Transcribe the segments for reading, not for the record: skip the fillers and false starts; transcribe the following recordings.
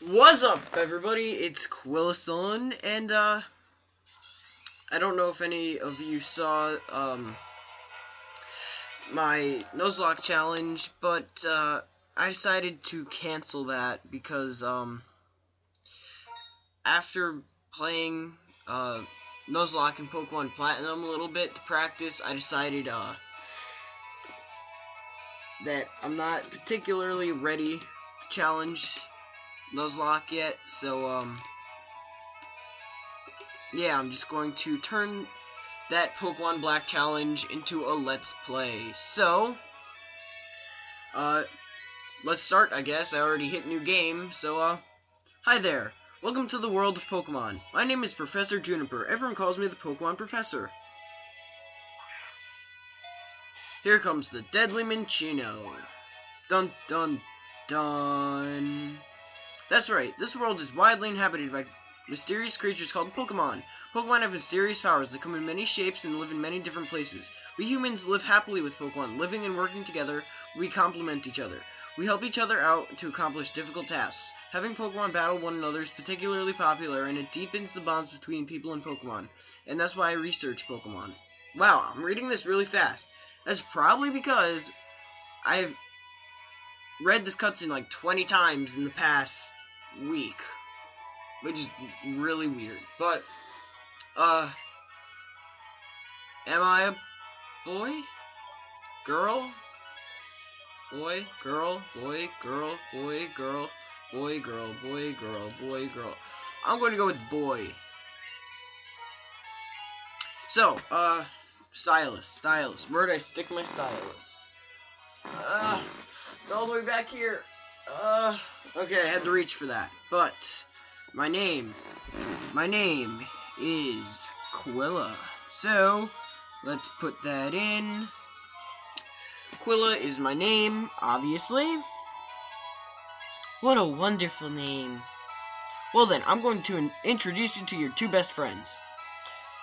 What's up, everybody? It's Quillason, and I don't know if any of you saw my Nuzlocke challenge, but I decided to cancel that because after playing Nuzlocke and Pokemon Platinum a little bit to practice, I decided that I'm not particularly ready to challenge Nuzlocke yet, so yeah, I'm just going to turn that Pokemon Black challenge into a Let's Play. So let's start, I guess. I already hit new game, so hi there. Welcome to the world of Pokemon. My name is Professor Juniper. Everyone calls me the Pokemon Professor. Here comes the Deadly Minccino. Dun dun dun. That's right, this world is widely inhabited by mysterious creatures called Pokemon. Pokemon have mysterious powers that come in many shapes and live in many different places. We humans live happily with Pokemon. Living and working together, we complement each other. We help each other out to accomplish difficult tasks. Having Pokemon battle one another is particularly popular, and it deepens the bonds between people and Pokemon. And that's why I research Pokemon. Wow, I'm reading this really fast. That's probably because I've read this cutscene like 20 times in the past week, which is really weird. But am I a boy, girl, boy, girl, boy, girl, boy, girl, boy, girl, boy, girl, boy, girl? I'm going to go with boy. So stylus, where did I stick my stylus? It's all the way back here. Okay, I had to reach for that. But my name is Quilla. So let's put that in. Quilla is my name, obviously. What a wonderful name. Well then, I'm going to introduce you to your two best friends.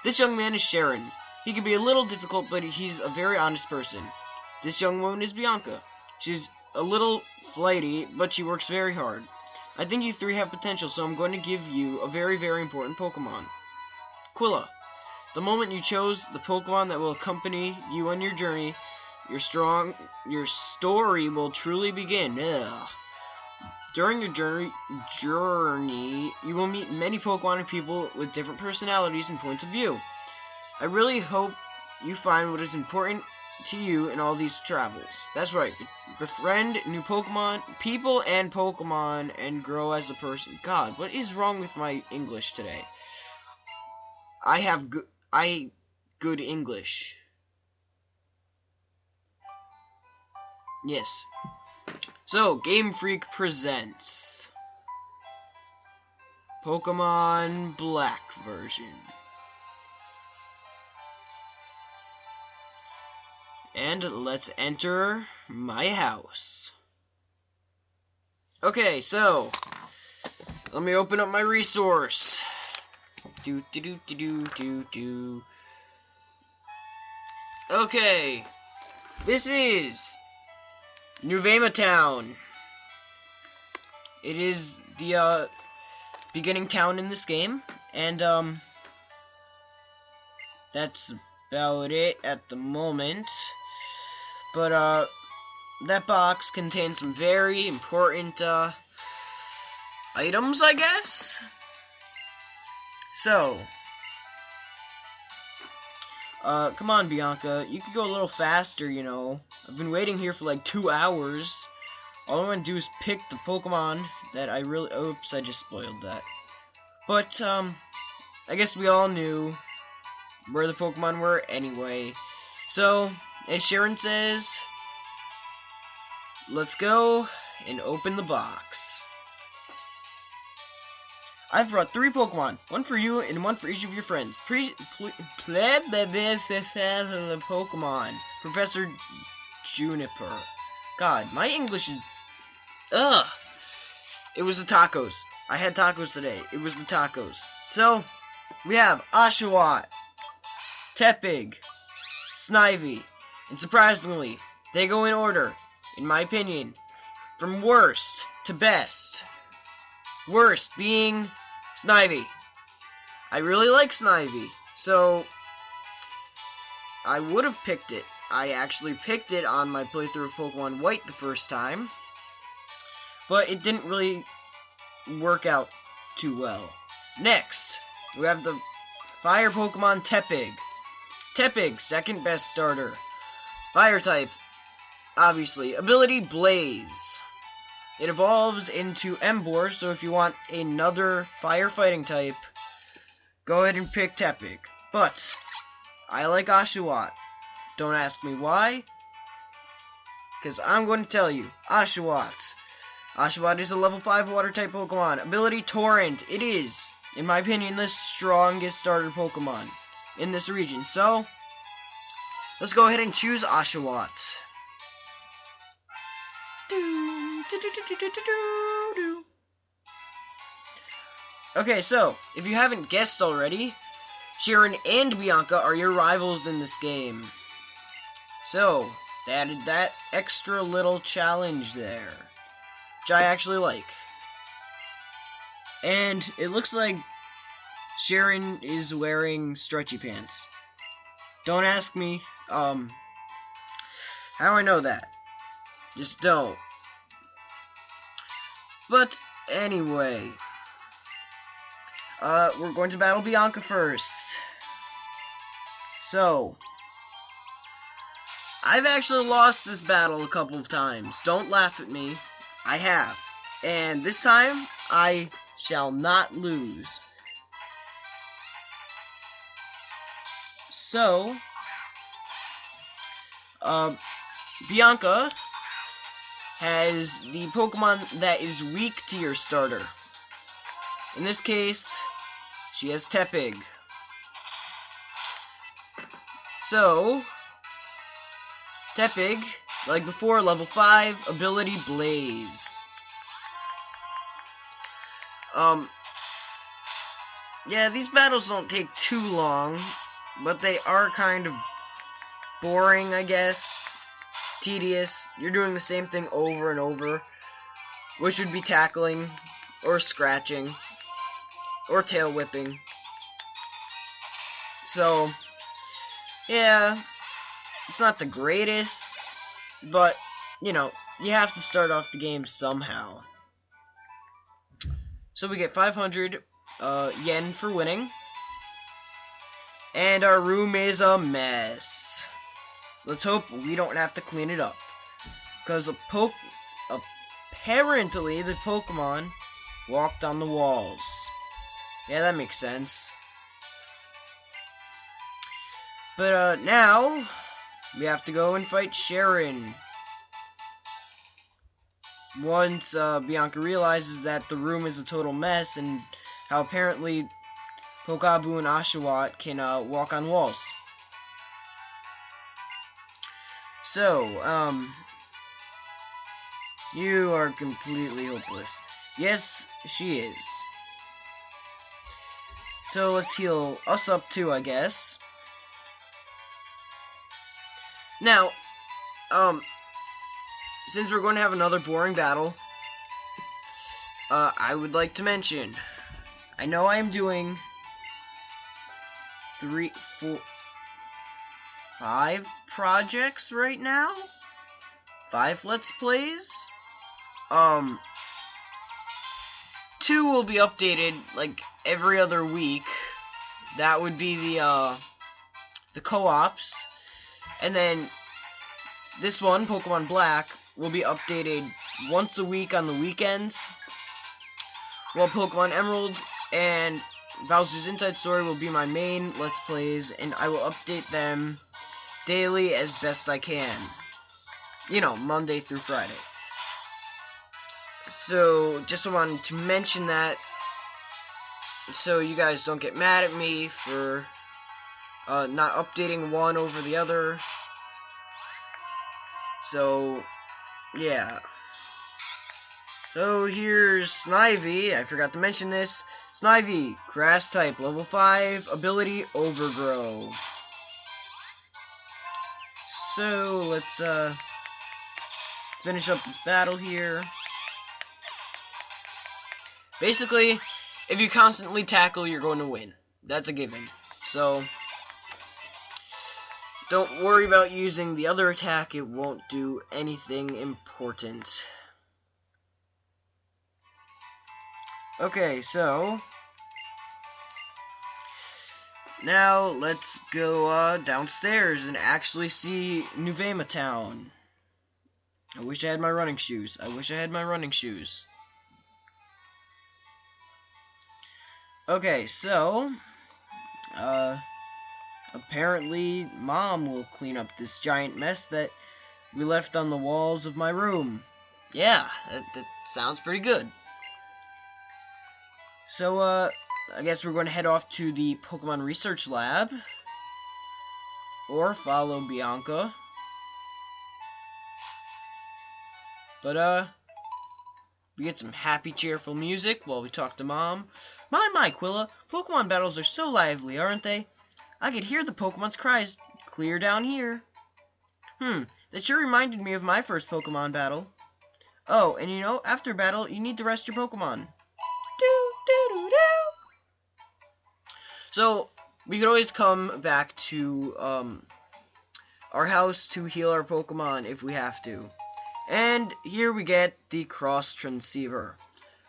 This young man is Sharon. He can be a little difficult, but he's a very honest person. This young woman is Bianca. She's a little flighty, but she works very hard. I think you three have potential, so I'm going to give you a very, very important Pokemon. Quilla. The moment you chose the Pokemon that will accompany you on your journey, your story will truly begin. Ugh. During your journey, you will meet many Pokemon and people with different personalities and points of view. I really hope you find what is important to you in all these travels. That's right. Befriend new Pokemon, people and Pokemon, and grow as a person. God, what is wrong with my English today? I have good English. Yes. So, Game Freak presents Pokemon Black version. And let's enter my house. Okay, so let me open up my resource. Okay, this is Nuvema Town. It is the beginning town in this game, and that's about it at the moment. But that box contains some very important items, I guess. So come on, Bianca, you could go a little faster, you know. I've been waiting here for like 2 hours. All I want to do is pick the Pokemon that I really... Oops, I just spoiled that. But I guess we all knew where the Pokemon were anyway. So, as Sharon says, let's go and open the box. I've brought 3 Pokemon, one for you and one for each of your friends. Pokemon. Professor Juniper. God, my English is... Ugh! It was the tacos. I had tacos today. It was the tacos. So, we have Oshawott, Tepig, Snivy, and surprisingly, they go in order, in my opinion, from worst to best. Worst being Snivy. I really like Snivy, so I would have picked it. I actually picked it on my playthrough of Pokemon White the first time, but it didn't really work out too well. Next, we have the Fire Pokemon Tepig. Tepig, second best starter. Fire type, obviously. Ability Blaze. It evolves into Emboar, so if you want another firefighting type, go ahead and pick Tepig. But I like Oshawott. Don't ask me why, because I'm going to tell you. Oshawott. Oshawott is a level 5 water type Pokemon. Ability Torrent. It is, in my opinion, the strongest starter Pokemon in this region. So, let's go ahead and choose Oshawott. Okay, so, if you haven't guessed already, Sharon and Bianca are your rivals in this game. So, they added that extra little challenge there, which I actually like. And it looks like Sharon is wearing stretchy pants. Don't ask me, how I know that. Just don't. But, anyway, we're going to battle Bianca first. So, I've actually lost this battle a couple of times. Don't laugh at me. I have. And this time, I shall not lose. So, Bianca has the Pokemon that is weak to your starter. In this case, she has Tepig. So, Tepig, like before, level 5, ability Blaze. Yeah, these battles don't take too long, but they are kind of boring, I guess. Tedious. You're doing the same thing over and over, which would be tackling, or scratching, or tail whipping. So, yeah, it's not the greatest, but, you know, you have to start off the game somehow. So we get 500 yen for winning. And our room is a mess. Let's hope we don't have to clean it up. Because apparently the Pokemon walked on the walls. Yeah, that makes sense. But now we have to go and fight Sharon. Once Bianca realizes that the room is a total mess and how apparently Pokabu and Oshawott can walk on walls. So, you are completely hopeless. Yes, she is. So let's heal us up too, I guess. Now, since we're going to have another boring battle, I would like to mention, I know I am doing 3, 4, 5 projects right now? 5 Let's Plays? 2 will be updated, like, every other week. That would be the co-ops. And then, this one, Pokemon Black, will be updated once a week on the weekends. While Pokemon Emerald and Bowser's Inside Story will be my main Let's Plays, and I will update them daily as best I can. You know, Monday through Friday. So, just wanted to mention that, so you guys don't get mad at me for not updating one over the other. So, yeah. So, here's Snivy. I forgot to mention this. Snivy, Grass type, level 5, ability Overgrow. So, let's finish up this battle here. Basically, if you constantly tackle, you're going to win. That's a given. So, don't worry about using the other attack. It won't do anything important. Okay, so now let's go downstairs and actually see Nuvema Town. I wish I had my running shoes. Okay, so apparently Mom will clean up this giant mess that we left on the walls of my room. Yeah, that sounds pretty good. So, I guess we're going to head off to the Pokemon Research Lab. Or follow Bianca. But, we get some happy, cheerful music while we talk to Mom. My, Quilla, Pokemon battles are so lively, aren't they? I could hear the Pokemon's cries clear down here. That sure reminded me of my first Pokemon battle. Oh, and you know, after battle, you need to rest your Pokemon. So, we could always come back to our house to heal our Pokemon if we have to. And here we get the Cross Transceiver.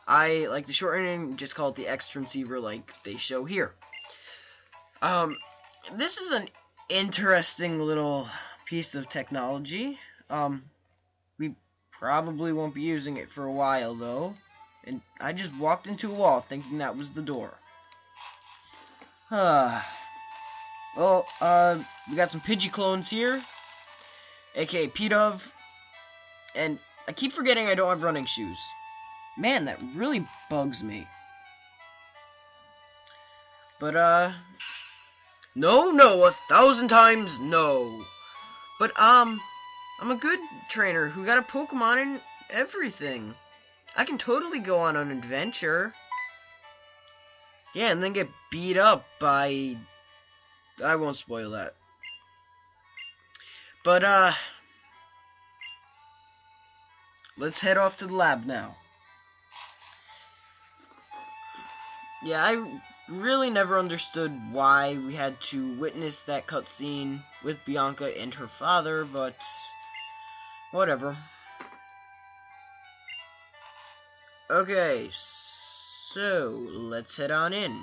I like the shortening, just call it the X Transceiver like they show here. This is an interesting little piece of technology. We probably won't be using it for a while though. And I just walked into a wall thinking that was the door. Well, we got some Pidgey clones here, aka P-Dove, and I keep forgetting I don't have running shoes. Man, that really bugs me. But, no, 1,000 times no. But, I'm a good trainer who got a Pokemon and everything. I can totally go on an adventure. Yeah, and then get beat up by... I won't spoil that. But, let's head off to the lab now. Yeah, I really never understood why we had to witness that cutscene with Bianca and her father, but whatever. Okay, so let's head on in.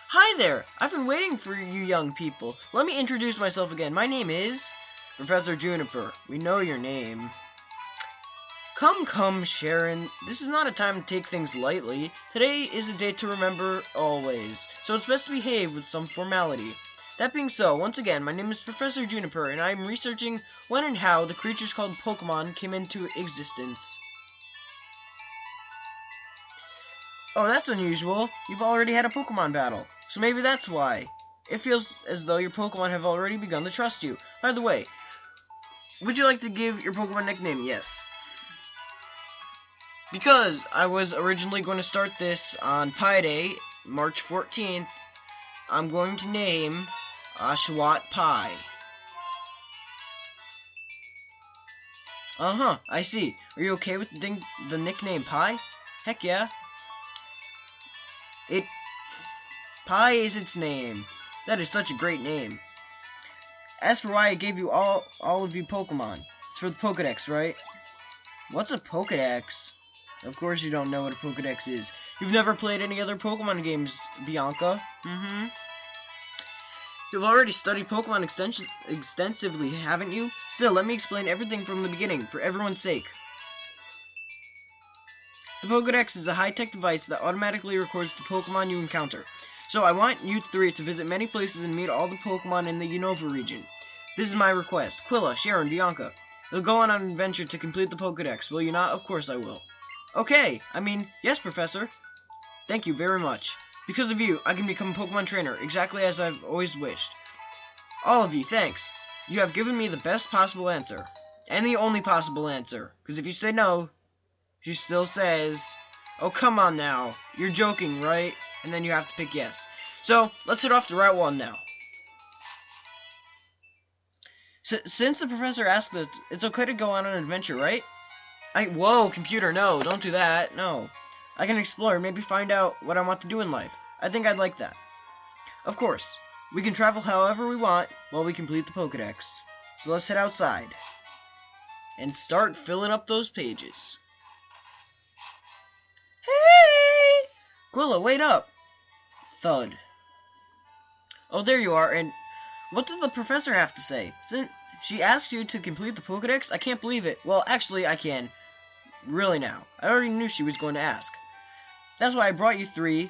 Hi there! I've been waiting for you young people. Let me introduce myself again. My name is Professor Juniper. We know your name. Come, Sharon. This is not a time to take things lightly. Today is a day to remember always, so it's best to behave with some formality. That being so, once again, my name is Professor Juniper, and I am researching when and how the creatures called Pokemon came into existence. Oh, that's unusual. You've already had a Pokemon battle, so maybe that's why. It feels as though your Pokemon have already begun to trust you. By the way, would you like to give your Pokemon a nickname? Yes. Because I was originally going to start this on Pi Day, March 14th, I'm going to name Oshawott Pie. I see. Are you okay with the nickname Pie? Heck yeah. Pie is its name. That is such a great name. As for why I gave you all of you Pokemon, it's for the Pokedex, right? What's a Pokedex? Of course you don't know what a Pokedex is. You've never played any other Pokemon games, Bianca. You've already studied Pokemon extensively, haven't you? Still, let me explain everything from the beginning, for everyone's sake. The Pokedex is a high-tech device that automatically records the Pokemon you encounter. So I want you three to visit many places and meet all the Pokemon in the Unova region. This is my request. Quilla, Sharon, Bianca. You'll go on an adventure to complete the Pokedex, will you not? Of course I will. Okay, yes, Professor. Thank you very much. Because of you, I can become a Pokemon trainer, exactly as I've always wished. All of you, thanks. You have given me the best possible answer. And the only possible answer. Because if you say no, she still says, oh, come on now. You're joking, right? And then you have to pick yes. So, let's hit off to Route 1 now. Since the professor asked us, it's okay to go on an adventure, right? Whoa, computer, no, don't do that, no. I can explore, maybe find out what I want to do in life. I think I'd like that. Of course, we can travel however we want while we complete the Pokédex. So let's head outside and start filling up those pages. Hey! Quilla, wait up! Thud. Oh, there you are, and what did the professor have to say? Since she asked you to complete the Pokédex? I can't believe it. Well, actually, I can. Really now. I already knew she was going to ask. That's why I brought you three.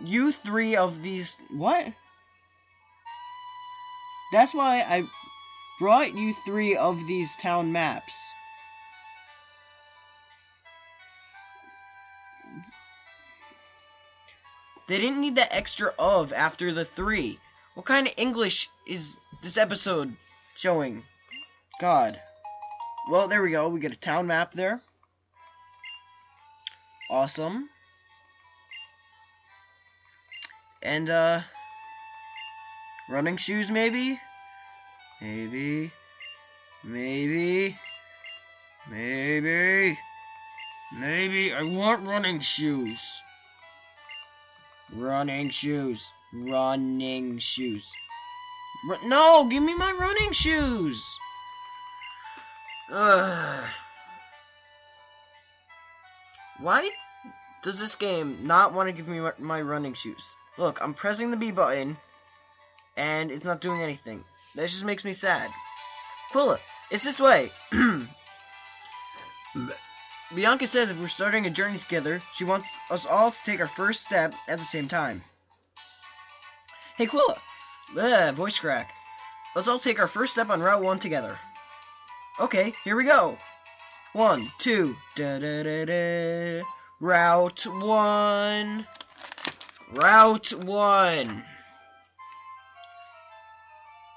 You three of these. What? That's why I brought you 3 of these town maps. They didn't need that extra of after the 3. What kind of English is this episode showing? God. Well, there we go. We get a town map there. Awesome. And, running shoes, maybe? Maybe. I want running shoes. Running shoes. No, give me my running shoes. Why does this game not want to give me my running shoes? Look, I'm pressing the B button, and it's not doing anything. That just makes me sad. Quilla, it's this way. Bianca says if we're starting a journey together, she wants us all to take our first step at the same time. Hey Quilla, voice crack. Let's all take our first step on Route 1 together. Okay, here we go. 1, 2, da-da-da-da. Route 1. Route 1.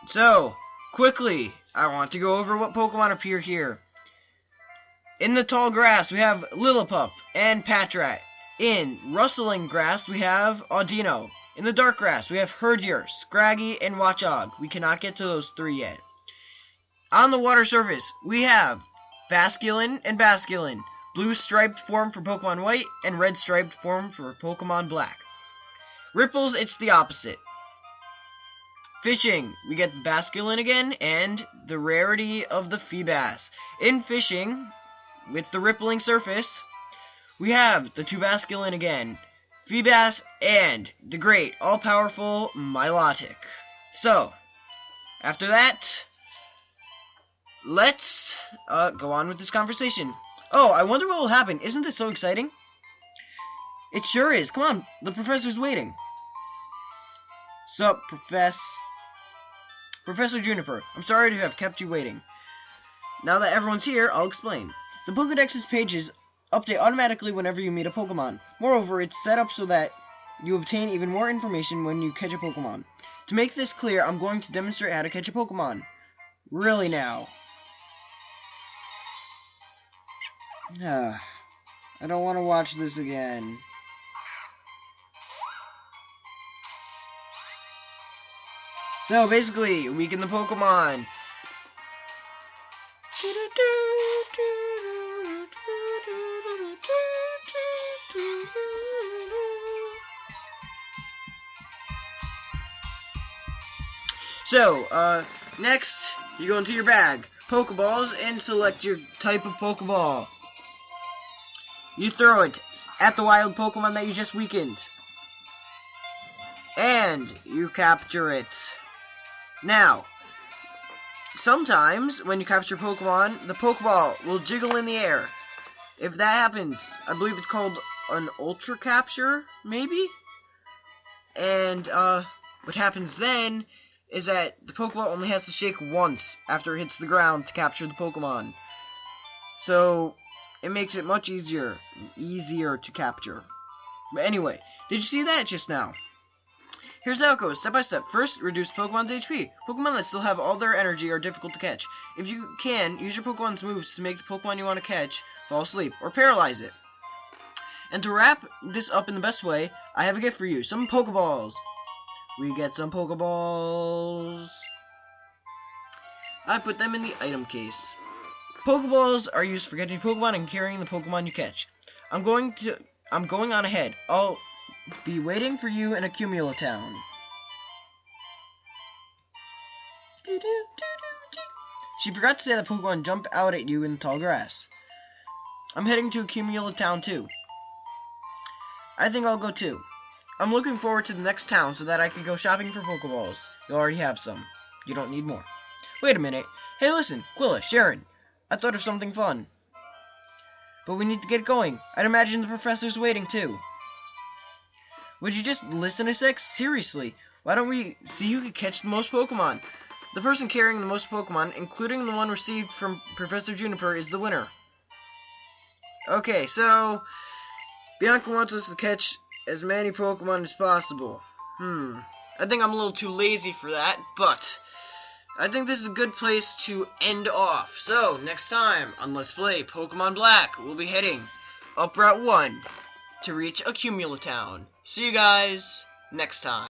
So, quickly, I want to go over what Pokemon appear here. In the tall grass, we have Lillipup and Patrat. In rustling grass, we have Audino. In the dark grass, we have Herdier, Scraggy, and Watchog. We cannot get to those 3 yet. On the water surface, we have Basculin and Basculin. Blue striped form for Pokemon White, and red striped form for Pokemon Black. Ripples, it's the opposite. Fishing, we get Basculin again, and the rarity of the Feebas. In fishing, with the rippling surface, we have the 2 Basculin again, Feebas, and the great, all-powerful Milotic. So, after that, let's go on with this conversation. Oh, I wonder what will happen. Isn't this so exciting? It sure is. Come on, the professor's waiting. Sup, Professor Juniper, I'm sorry to have kept you waiting. Now that everyone's here, I'll explain. The Pokédex's pages update automatically whenever you meet a Pokemon. Moreover, it's set up so that you obtain even more information when you catch a Pokemon. To make this clear, I'm going to demonstrate how to catch a Pokemon. Really now. I don't want to watch this again. So basically, weaken the Pokemon. So, next, you go into your bag, Pokeballs, and select your type of Pokeball. You throw it at the wild Pokemon that you just weakened. And you capture it. Now, sometimes when you capture Pokemon, the Pokeball will jiggle in the air. If that happens, I believe it's called an Ultra Capture, maybe? And, what happens then is that the Pokeball only has to shake once after it hits the ground to capture the Pokemon. So, it makes it much easier to capture. But anyway, did you see that just now? Here's how it goes, step by step. First, reduce Pokemon's HP. Pokemon that still have all their energy are difficult to catch. If you can, use your Pokemon's moves to make the Pokemon you want to catch fall asleep, or paralyze it. And to wrap this up in the best way, I have a gift for you, some Pokeballs. We get some Pokeballs. I put them in the item case. Pokeballs are used for catching Pokemon and carrying the Pokemon you catch. I'm going on ahead. I'll be waiting for you in Accumula Town. She forgot to say that Pokemon jump out at you in the tall grass. I'm heading to Accumula Town too. I think I'll go too. I'm looking forward to the next town so that I can go shopping for Pokeballs. You already have some. You don't need more. Wait a minute. Hey, listen, Quilla, Sharon. I thought of something fun. But we need to get going. I'd imagine the professor's waiting too. Would you just listen a sec? Seriously. Why don't we see who can catch the most Pokemon? The person carrying the most Pokemon, including the one received from Professor Juniper, is the winner. Okay, so Bianca wants us to catch as many Pokemon as possible. I think I'm a little too lazy for that, but I think this is a good place to end off. So, next time on Let's Play Pokemon Black, we'll be heading up Route 1 to reach Accumula Town. See you guys next time.